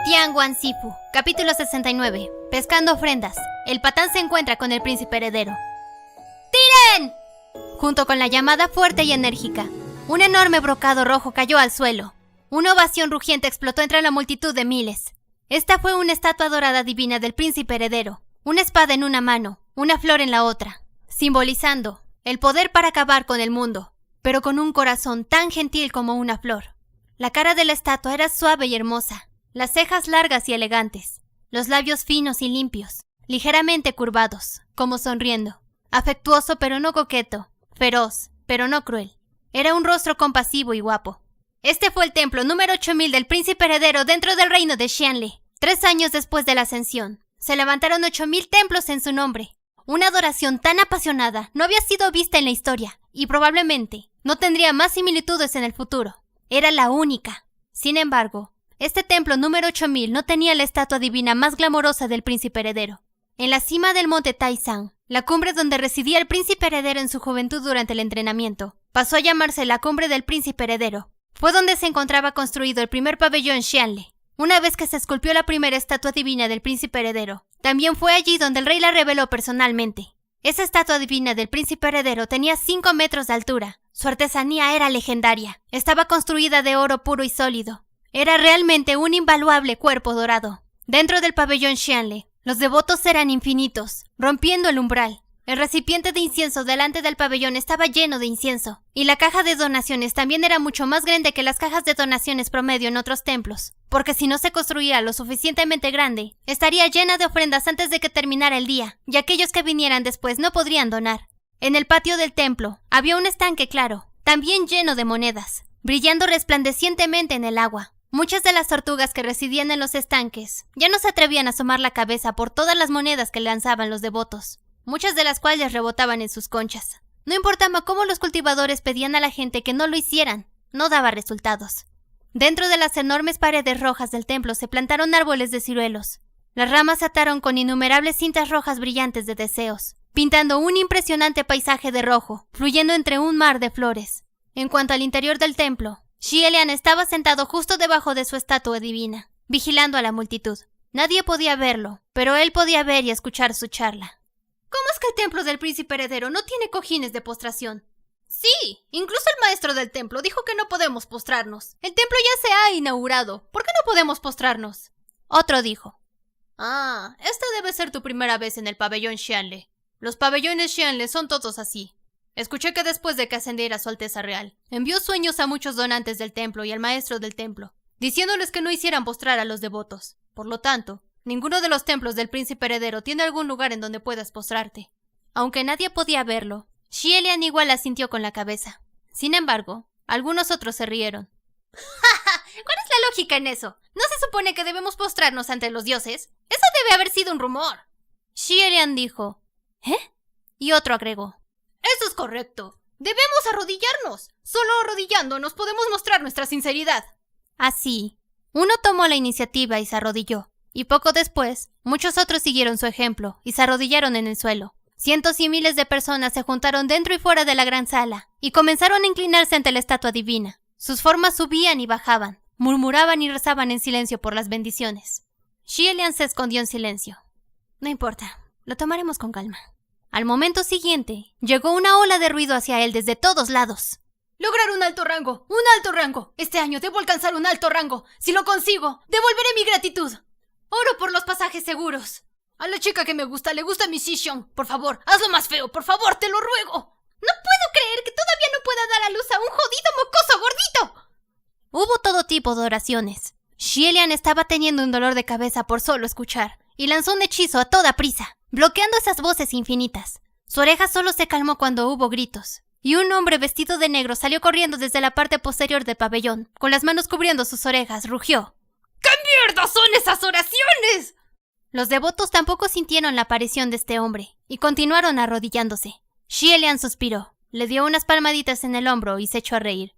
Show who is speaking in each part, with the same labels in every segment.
Speaker 1: Tianguan Sifu, capítulo 69. Pescando ofrendas. El patán se encuentra con el príncipe heredero. ¡Tiren! Junto con la llamada fuerte y enérgica, un enorme brocado rojo cayó al suelo. Una ovación rugiente explotó entre la multitud de miles. Esta fue una estatua dorada divina del príncipe heredero, una espada en una mano, una flor en la otra, simbolizando el poder para acabar con el mundo, pero con un corazón tan gentil como una flor. La cara de la estatua era suave y hermosa, las cejas largas y elegantes, los labios finos y limpios, ligeramente curvados, como sonriendo, afectuoso pero no coqueto, feroz pero no cruel. Era un rostro compasivo y guapo. Este fue el templo número 8000 del príncipe heredero dentro del reino de Xianle. 3 años después de la ascensión, se levantaron 8000 templos en su nombre. Una adoración tan apasionada no había sido vista en la historia, y probablemente no tendría más similitudes en el futuro. Era la única. Sin embargo, este templo número 8000 no tenía la estatua divina más glamorosa del príncipe heredero. En la cima del monte Taishan, la cumbre donde residía el príncipe heredero en su juventud durante el entrenamiento, pasó a llamarse la cumbre del príncipe heredero. Fue donde se encontraba construido el primer pabellón Xianle. Una vez que se esculpió la primera estatua divina del príncipe heredero, también fue allí donde el rey la reveló personalmente. Esa estatua divina del príncipe heredero tenía 5 metros de altura. Su artesanía era legendaria. Estaba construida de oro puro y sólido. Era realmente un invaluable cuerpo dorado. Dentro del pabellón Xianle, los devotos eran infinitos, rompiendo el umbral. El recipiente de incienso delante del pabellón estaba lleno de incienso, y la caja de donaciones también era mucho más grande que las cajas de donaciones promedio en otros templos, porque si no se construía lo suficientemente grande, estaría llena de ofrendas antes de que terminara el día, y aquellos que vinieran después no podrían donar. En el patio del templo había un estanque claro, también lleno de monedas, brillando resplandecientemente en el agua. Muchas de las tortugas que residían en los estanques ya no se atrevían a asomar la cabeza por todas las monedas que lanzaban los devotos, muchas de las cuales rebotaban en sus conchas. No importaba cómo los cultivadores pedían a la gente que no lo hicieran, no daba resultados. Dentro de las enormes paredes rojas del templo se plantaron árboles de ciruelos. Las ramas se ataron con innumerables cintas rojas brillantes de deseos, pintando un impresionante paisaje de rojo, fluyendo entre un mar de flores. En cuanto al interior del templo, Xielian estaba sentado justo debajo de su estatua divina, vigilando a la multitud. Nadie podía verlo, pero él podía ver y escuchar su charla. ¿Cómo es que el templo del príncipe heredero no tiene cojines de postración? Sí, incluso el maestro del templo dijo que no podemos postrarnos. El templo ya se ha inaugurado. ¿Por qué no podemos postrarnos? Otro dijo. Esta debe ser tu primera vez en el pabellón Xianle. Los pabellones Xianle son todos así. Escuché que después de que ascendiera su Alteza Real, envió sueños a muchos donantes del templo y al maestro del templo, diciéndoles que no hicieran postrar a los devotos. Por lo tanto, ninguno de los templos del príncipe heredero tiene algún lugar en donde puedas postrarte. Aunque nadie podía verlo, Xielian igual asintió con la cabeza. Sin embargo, algunos otros se rieron. ¿Cuál es la lógica en eso? ¿No se supone que debemos postrarnos ante los dioses? Eso debe haber sido un rumor. Xielian dijo, ¿eh? Y otro agregó, eso es correcto. Debemos arrodillarnos. Solo arrodillándonos podemos mostrar nuestra sinceridad. Así, uno tomó la iniciativa y se arrodilló. Y poco después, muchos otros siguieron su ejemplo y se arrodillaron en el suelo. Cientos y miles de personas se juntaron dentro y fuera de la gran sala y comenzaron a inclinarse ante la estatua divina. Sus formas subían y bajaban, murmuraban y rezaban en silencio por las bendiciones. Xielian se escondió en silencio. No importa, lo tomaremos con calma. Al momento siguiente, llegó una ola de ruido hacia él desde todos lados. ¡Lograr un alto rango! ¡Un alto rango! Este año debo alcanzar un alto rango. Si lo consigo, devolveré mi gratitud. Oro por los pasajes seguros. A la chica que me gusta le gusta mi Sishon. Por favor, hazlo más feo, por favor, te lo ruego. No puedo creer que todavía no pueda dar a luz a un jodido mocoso gordito. Hubo todo tipo de oraciones. Xielian estaba teniendo un dolor de cabeza por solo escuchar, y lanzó un hechizo a toda prisa, bloqueando esas voces infinitas. Su oreja solo se calmó cuando hubo gritos, y un hombre vestido de negro salió corriendo desde la parte posterior del pabellón, con las manos cubriendo sus orejas, rugió. ¿Qué mierda son esas oraciones? Los devotos tampoco sintieron la aparición de este hombre, y continuaron arrodillándose. Xielian suspiró, le dio unas palmaditas en el hombro y se echó a reír.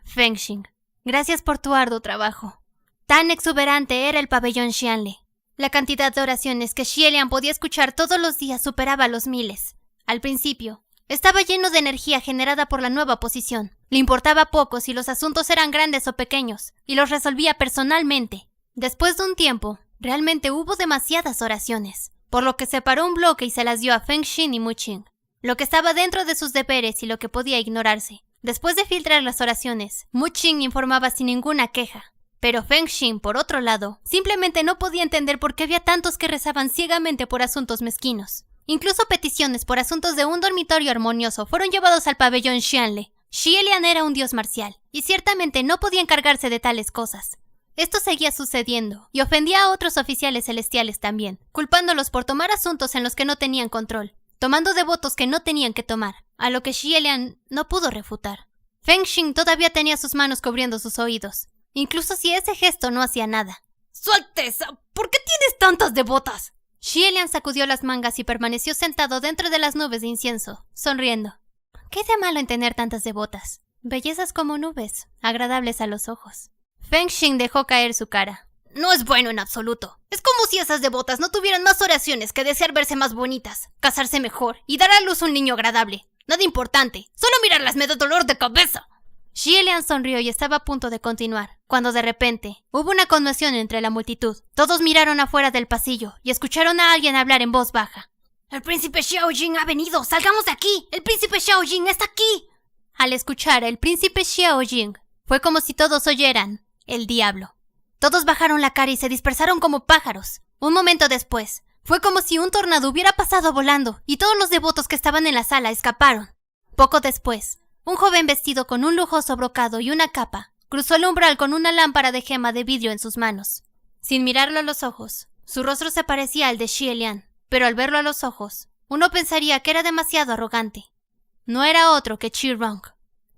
Speaker 1: Fengxing, gracias por tu arduo trabajo. Tan exuberante era el pabellón Xianle. La cantidad de oraciones que Xielian podía escuchar todos los días superaba los miles. Al principio, estaba lleno de energía generada por la nueva posición. Le importaba poco si los asuntos eran grandes o pequeños, y los resolvía personalmente. Después de un tiempo, realmente hubo demasiadas oraciones, por lo que separó un bloque y se las dio a Feng Xin y Mu Qing, lo que estaba dentro de sus deberes y lo que podía ignorarse. Después de filtrar las oraciones, Mu Qing informaba sin ninguna queja, pero Feng Xin, por otro lado, simplemente no podía entender por qué había tantos que rezaban ciegamente por asuntos mezquinos. Incluso peticiones por asuntos de un dormitorio armonioso fueron llevados al pabellón Xianle. Xie Lian era un dios marcial, y ciertamente no podía encargarse de tales cosas. Esto seguía sucediendo, y ofendía a otros oficiales celestiales también, culpándolos por tomar asuntos en los que no tenían control, tomando devotos que no tenían que tomar, a lo que Xie Lian no pudo refutar. Feng Xin todavía tenía sus manos cubriendo sus oídos, incluso si ese gesto no hacía nada.
Speaker 2: ¡Su Alteza! ¿Por qué tienes tantas devotas?
Speaker 1: Xie Lian sacudió las mangas y permaneció sentado dentro de las nubes de incienso, sonriendo. ¿Qué de malo en tener tantas devotas? Bellezas como nubes, agradables a los ojos. Feng Xin dejó caer su cara.
Speaker 2: No es bueno en absoluto. Es como si esas devotas no tuvieran más oraciones que desear verse más bonitas, casarse mejor y dar a luz un niño agradable. Nada importante. Solo mirarlas me da dolor de cabeza.
Speaker 1: Xie Lian sonrió y estaba a punto de continuar, cuando de repente hubo una conmoción entre la multitud. Todos miraron afuera del pasillo y escucharon a alguien hablar en voz baja.
Speaker 2: ¡El príncipe Xiaojing ha venido! ¡Salgamos de aquí! ¡El príncipe Xiaojing está aquí!
Speaker 1: Al escuchar el príncipe Xiaojing, fue como si todos oyeran el diablo. Todos bajaron la cara y se dispersaron como pájaros. Un momento después, fue como si un tornado hubiera pasado volando y todos los devotos que estaban en la sala escaparon. Poco después, un joven vestido con un lujoso brocado y una capa cruzó el umbral con una lámpara de gema de vidrio en sus manos. Sin mirarlo a los ojos, su rostro se parecía al de Xie Lian. Pero al verlo a los ojos, uno pensaría que era demasiado arrogante. No era otro que Qi Rong.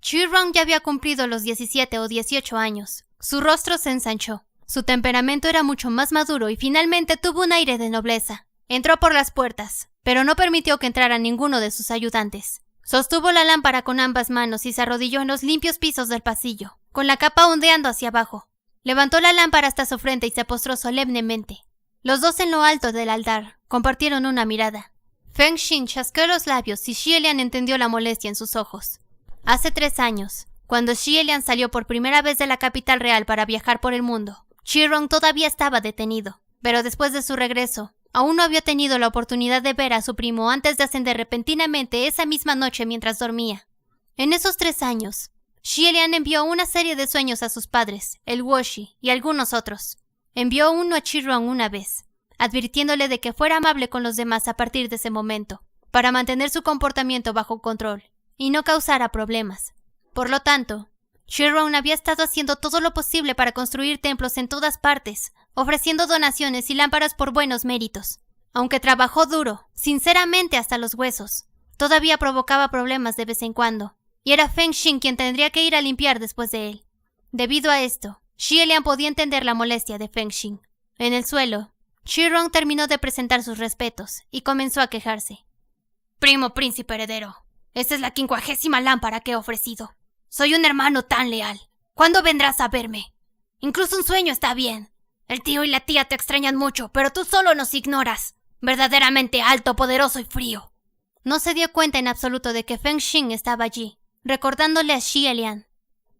Speaker 1: Qi Rong ya había cumplido los 17 o 18 años. Su rostro se ensanchó. Su temperamento era mucho más maduro y finalmente tuvo un aire de nobleza. Entró por las puertas, pero no permitió que entrara ninguno de sus ayudantes. Sostuvo la lámpara con ambas manos y se arrodilló en los limpios pisos del pasillo, con la capa ondeando hacia abajo. Levantó la lámpara hasta su frente y se postró solemnemente. Los dos en lo alto del altar compartieron una mirada. Feng Xin chasqueó los labios y Xie Lian entendió la molestia en sus ojos. Hace 3 años, cuando Xie Lian salió por primera vez de la capital real para viajar por el mundo, Qi Rong todavía estaba detenido, pero después de su regreso, aún no había tenido la oportunidad de ver a su primo antes de ascender repentinamente esa misma noche mientras dormía. En esos 3 años, Xie Lian envió una serie de sueños a sus padres, el Woshi y algunos otros. Envió uno a Qi Rong una vez, advirtiéndole de que fuera amable con los demás a partir de ese momento, para mantener su comportamiento bajo control y no causara problemas. Por lo tanto, Qi Rong había estado haciendo todo lo posible para construir templos en todas partes, ofreciendo donaciones y lámparas por buenos méritos. Aunque trabajó duro, sinceramente hasta los huesos, todavía provocaba problemas de vez en cuando, y era Feng Xin quien tendría que ir a limpiar después de él. Debido a esto, Xie Lian podía entender la molestia de Feng Xin. En el suelo, Qi Rong terminó de presentar sus respetos y comenzó a quejarse.
Speaker 2: Primo príncipe heredero, esta es la 50ª lámpara que he ofrecido. Soy un hermano tan leal. ¿Cuándo vendrás a verme? Incluso un sueño está bien. El tío y la tía te extrañan mucho, pero tú solo nos ignoras. Verdaderamente alto, poderoso y frío.
Speaker 1: No se dio cuenta en absoluto de que Feng Xin estaba allí, recordándole a Xie Lian.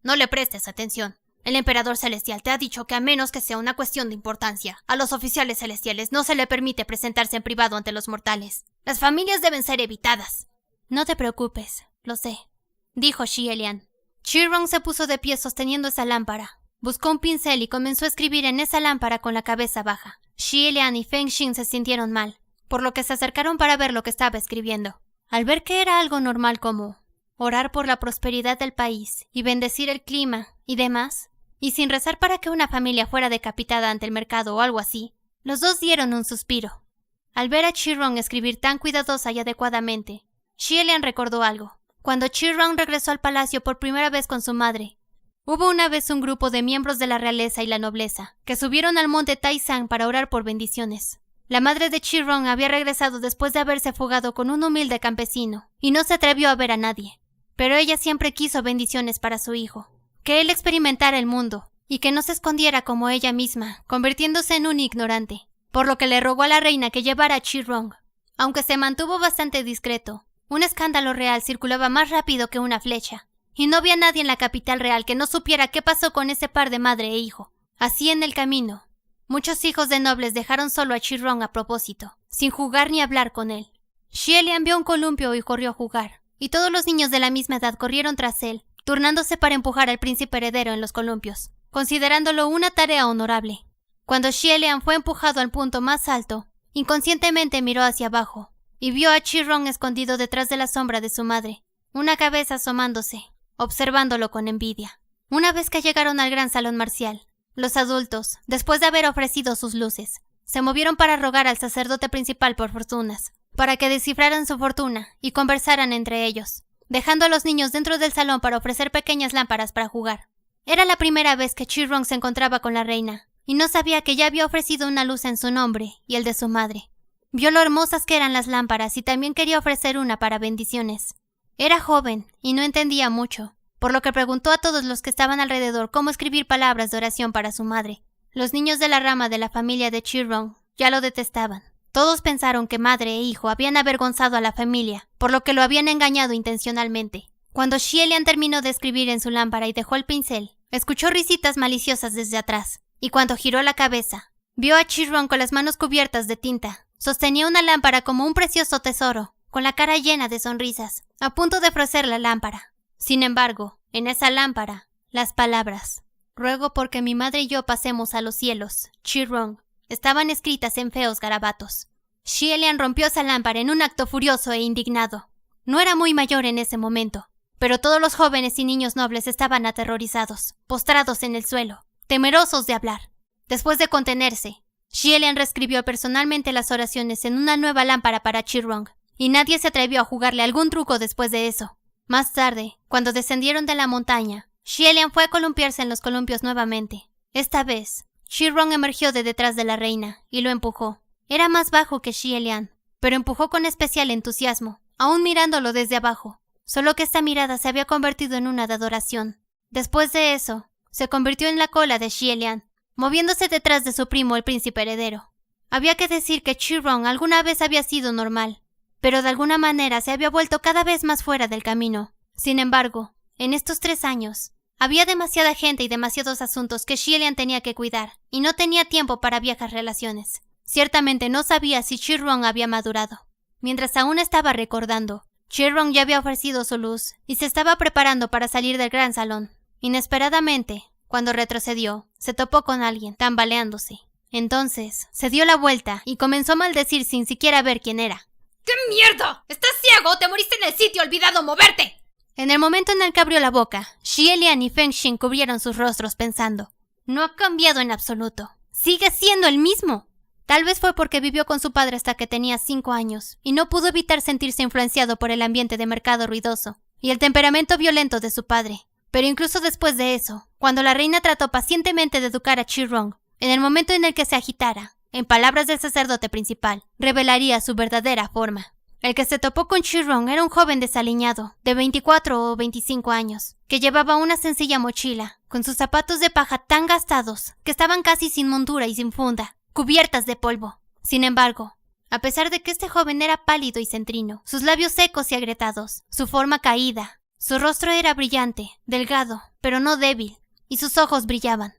Speaker 2: No le prestes atención. El emperador celestial te ha dicho que a menos que sea una cuestión de importancia, a los oficiales celestiales no se le permite presentarse en privado ante los mortales. Las familias deben ser evitadas.
Speaker 1: No te preocupes, lo sé, dijo Xie Lian. Qi Rong se puso de pie sosteniendo esa lámpara. Buscó un pincel y comenzó a escribir en esa lámpara con la cabeza baja. Xie Lian y Feng Xin se sintieron mal, por lo que se acercaron para ver lo que estaba escribiendo. Al ver que era algo normal como orar por la prosperidad del país y bendecir el clima y demás, y sin rezar para que una familia fuera decapitada ante el mercado o algo así, los dos dieron un suspiro. Al ver a Qi Rong escribir tan cuidadosa y adecuadamente, Xie Lian recordó algo. Cuando Qi Rong regresó al palacio por primera vez con su madre, hubo una vez un grupo de miembros de la realeza y la nobleza que subieron al monte Taishan para orar por bendiciones. La madre de Qi Rong había regresado después de haberse fugado con un humilde campesino y no se atrevió a ver a nadie. Pero ella siempre quiso bendiciones para su hijo, que él experimentara el mundo y que no se escondiera como ella misma, convirtiéndose en un ignorante, por lo que le rogó a la reina que llevara a Qi Rong. Aunque se mantuvo bastante discreto, un escándalo real circulaba más rápido que una flecha, y no había nadie en la capital real que no supiera qué pasó con ese par de madre e hijo. Así en el camino, Muchos hijos de nobles dejaron solo a Chi-Rong a propósito, sin jugar ni hablar con él. Xie Lian vio un columpio y corrió a jugar, y todos los niños de la misma edad corrieron tras él, turnándose para empujar al príncipe heredero en los columpios, considerándolo una tarea honorable. Cuando Xie Lian fue empujado al punto más alto, inconscientemente miró hacia abajo, y vio a Chi-Rong escondido detrás de la sombra de su madre, una cabeza asomándose, observándolo con envidia. Una vez que llegaron al gran salón marcial, los adultos, después de haber ofrecido sus luces, se movieron para rogar al sacerdote principal por fortunas, para que descifraran su fortuna y conversaran entre ellos, dejando a los niños dentro del salón para ofrecer pequeñas lámparas para jugar. Era la primera vez que Chi-Rong se encontraba con la reina, y no sabía que ya había ofrecido una luz en su nombre y el de su madre. Vio lo hermosas que eran las lámparas y también quería ofrecer una para bendiciones. Era joven y no entendía mucho, por lo que preguntó a todos los que estaban alrededor cómo escribir palabras de oración para su madre. Los niños de la rama de la familia de Chi-Rong ya lo detestaban. Todos pensaron que madre e hijo habían avergonzado a la familia, por lo que lo habían engañado intencionalmente. Cuando Xie Lian terminó de escribir en su lámpara y dejó el pincel, escuchó risitas maliciosas desde atrás, y cuando giró la cabeza, vio a Chi-Rong con las manos cubiertas de tinta. Sostenía una lámpara como un precioso tesoro, con la cara llena de sonrisas, a punto de ofrecer la lámpara. Sin embargo, en esa lámpara, las palabras «Ruego porque mi madre y yo pasemos a los cielos, Chi-Rong», estaban escritas en feos garabatos. Xie Lian rompió esa lámpara en un acto furioso e indignado. No era muy mayor en ese momento, pero todos los jóvenes y niños nobles estaban aterrorizados, postrados en el suelo, temerosos de hablar. Después de contenerse, Xie Lian reescribió personalmente las oraciones en una nueva lámpara para Chi-Rong, y nadie se atrevió a jugarle algún truco después de eso. Más tarde, cuando descendieron de la montaña, Xie Lian fue a columpiarse en los columpios nuevamente. Esta vez, Chi-Rong emergió de detrás de la reina y lo empujó. Era más bajo que Xie Lian, pero empujó con especial entusiasmo, aún mirándolo desde abajo, solo que esta mirada se había convertido en una de adoración. Después de eso, se convirtió en la cola de Xie Lian, moviéndose detrás de su primo el príncipe heredero. Había que decir que Chi-Rong alguna vez había sido normal, pero de alguna manera se había vuelto cada vez más fuera del camino. Sin embargo, en estos 3 años, había demasiada gente y demasiados asuntos que Xie Lian tenía que cuidar, y no tenía tiempo para viejas relaciones. Ciertamente no sabía si Chi-Rong había madurado. Mientras aún estaba recordando, Chi-Rong ya había ofrecido su luz y se estaba preparando para salir del gran salón. Inesperadamente, cuando retrocedió, se topó con alguien, tambaleándose. Entonces, se dio la vuelta y comenzó a maldecir sin siquiera ver quién era.
Speaker 2: ¡Qué mierda! ¿Estás ciego? ¡Te moriste en el sitio olvidado moverte!
Speaker 1: En el momento en el que abrió la boca, Xie Lian y Feng Xin cubrieron sus rostros pensando. No ha cambiado en absoluto. Sigue siendo el mismo. Tal vez fue porque vivió con su padre hasta que tenía 5 años y no pudo evitar sentirse influenciado por el ambiente de mercado ruidoso y el temperamento violento de su padre. Pero incluso después de eso, cuando la reina trató pacientemente de educar a Chi-Rong, en el momento en el que se agitara, en palabras del sacerdote principal, revelaría su verdadera forma. El que se topó con Chi-Rong era un joven desaliñado, de 24 o 25 años, que llevaba una sencilla mochila, con sus zapatos de paja tan gastados que estaban casi sin montura y sin funda, cubiertas de polvo. Sin embargo, a pesar de que este joven era pálido y centrino, sus labios secos y agrietados, su forma caída, su rostro era brillante, delgado, pero no débil, y sus ojos brillaban.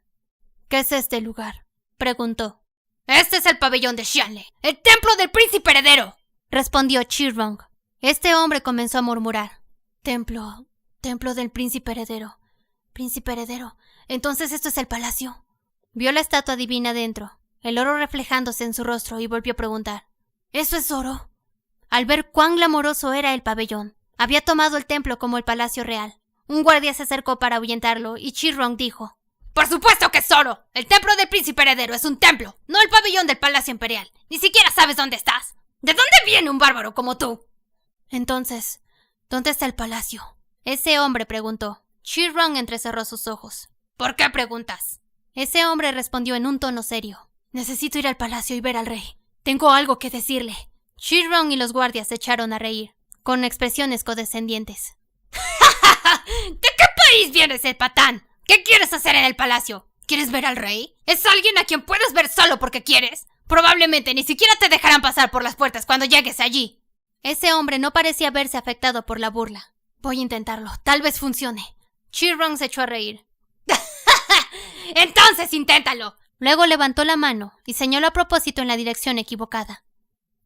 Speaker 1: «¿Qué es este lugar?», preguntó.
Speaker 2: «Este es el pabellón de Xianle, el templo del príncipe heredero»,
Speaker 1: respondió Chi-Rong. Este hombre comenzó a murmurar. Templo del príncipe heredero. Príncipe heredero. Entonces esto es el palacio. Vio la estatua divina dentro, el oro reflejándose en su rostro, y volvió a preguntar. ¿Eso es oro? Al ver cuán glamoroso era el pabellón, había tomado el templo como el palacio real. Un guardia se acercó para ahuyentarlo y Chi-Rong dijo.
Speaker 2: «¡Por supuesto que es oro! El templo del príncipe heredero es un templo, no el pabellón del palacio imperial. Ni siquiera sabes dónde estás. ¿De dónde viene un bárbaro como tú?»
Speaker 1: Entonces, ¿dónde está el palacio?, ese hombre preguntó. Chi-Rong entrecerró sus ojos.
Speaker 2: «¿Por qué preguntas?».
Speaker 1: Ese hombre respondió en un tono serio. Necesito ir al palacio y ver al rey. Tengo algo que decirle. Chi-Rong y los guardias se echaron a reír, con expresiones condescendientes.
Speaker 2: ¿De qué país viene ese patán? ¿Qué quieres hacer en el palacio? ¿Quieres ver al rey? ¿Es alguien a quien puedes ver solo porque quieres? Probablemente ni siquiera te dejarán pasar por las puertas cuando llegues allí. Ese hombre no parecía verse afectado por la burla. Voy a intentarlo, tal vez funcione. Chi-Rong se echó a reír. Entonces inténtalo.
Speaker 1: Luego levantó la mano y señaló a propósito en la dirección equivocada.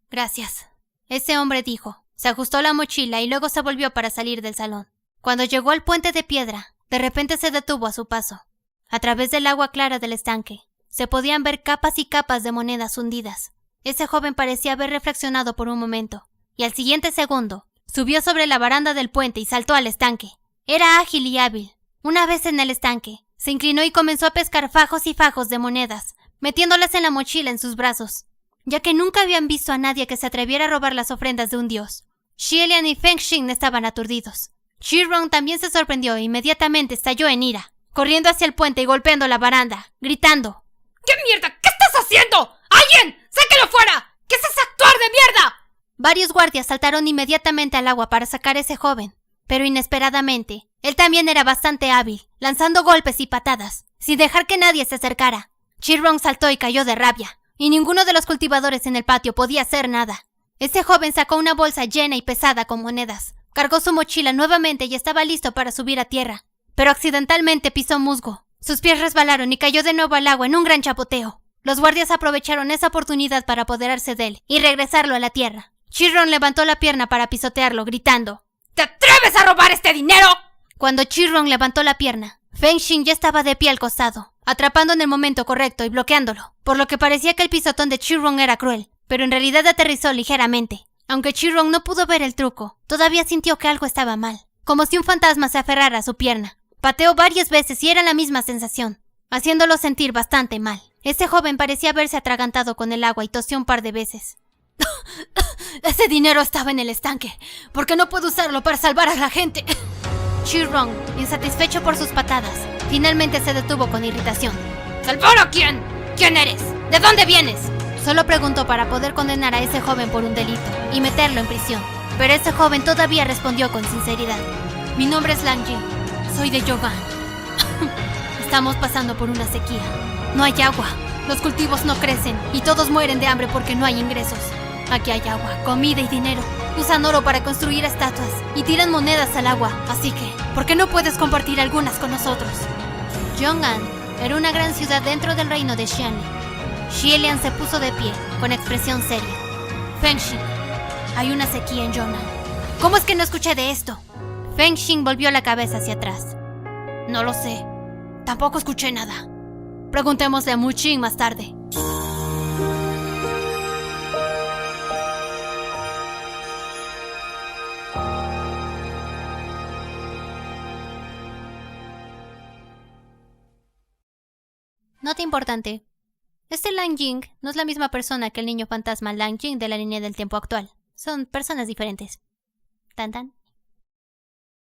Speaker 1: «Gracias», ese hombre dijo. Se ajustó la mochila y luego se volvió para salir del salón. Cuando llegó al puente de piedra, de repente se detuvo a su paso. A través del agua clara del estanque, se podían ver capas y capas de monedas hundidas. Ese joven parecía haber reflexionado por un momento, y al siguiente segundo, subió sobre la baranda del puente y saltó al estanque. Era ágil y hábil. Una vez en el estanque, se inclinó y comenzó a pescar fajos y fajos de monedas, metiéndolas en la mochila en sus brazos, ya que nunca habían visto a nadie que se atreviera a robar las ofrendas de un dios. Xielian y Feng Xin estaban aturdidos. Chi-Rong también se sorprendió e inmediatamente estalló en ira, corriendo hacia el puente y golpeando la baranda, gritando:
Speaker 2: ¿Qué mierda? ¿Qué estás haciendo? ¡Alguien! ¡Sáquelo fuera! ¿Qué es ese actuar de mierda?
Speaker 1: Varios guardias saltaron inmediatamente al agua para sacar a ese joven, pero inesperadamente, él también era bastante hábil, lanzando golpes y patadas, sin dejar que nadie se acercara. Chi-Rong saltó y cayó de rabia, y ninguno de los cultivadores en el patio podía hacer nada. Ese joven sacó una bolsa llena y pesada con monedas, cargó su mochila nuevamente y estaba listo para subir a tierra, pero accidentalmente pisó musgo. Sus pies resbalaron y cayó de nuevo al agua en un gran chapoteo. Los guardias aprovecharon esa oportunidad para apoderarse de él y regresarlo a la tierra. Chi-Rong levantó la pierna para pisotearlo, gritando:
Speaker 2: ¿Te atreves a robar este dinero?
Speaker 1: Cuando Chi-Rong levantó la pierna, Feng Xin ya estaba de pie al costado, atrapando en el momento correcto y bloqueándolo, por lo que parecía que el pisotón de Chi-Rong era cruel, pero en realidad aterrizó ligeramente. Aunque Chi-Rong no pudo ver el truco, todavía sintió que algo estaba mal, como si un fantasma se aferrara a su pierna. Pateó varias veces y era la misma sensación, haciéndolo sentir bastante mal. Ese joven parecía haberse atragantado con el agua y tosió un par de veces.
Speaker 2: Ese dinero estaba en el estanque. ¿Por qué no puedo usarlo para salvar a la gente?
Speaker 1: Chi-Rong, insatisfecho por sus patadas, finalmente se detuvo con irritación.
Speaker 2: ¿Salvar a quién? ¿Quién eres? ¿De dónde vienes?
Speaker 1: Solo preguntó para poder condenar a ese joven por un delito y meterlo en prisión. Pero ese joven todavía respondió con sinceridad. Mi nombre es Lang Jing. Soy de Yogan. Estamos pasando por una sequía. No hay agua. Los cultivos no crecen y todos mueren de hambre porque no hay ingresos. Aquí hay agua, comida y dinero. Usan oro para construir estatuas y tiran monedas al agua. Así que, ¿por qué no puedes compartir algunas con nosotros? Yong'an era una gran ciudad dentro del reino de Xianli. Xielian se puso de pie, con expresión seria. Feng Xin, hay una sequía en Yong'an. ¿Cómo es que no escuché de esto? Feng Xin volvió la cabeza hacia atrás.
Speaker 2: No lo sé. Tampoco escuché nada.
Speaker 1: Preguntémosle a Mu Qing más tarde. Nota importante. Este Lang Jing no es la misma persona que el niño fantasma Lang Jing de la línea del tiempo actual. Son personas diferentes. Tan tan.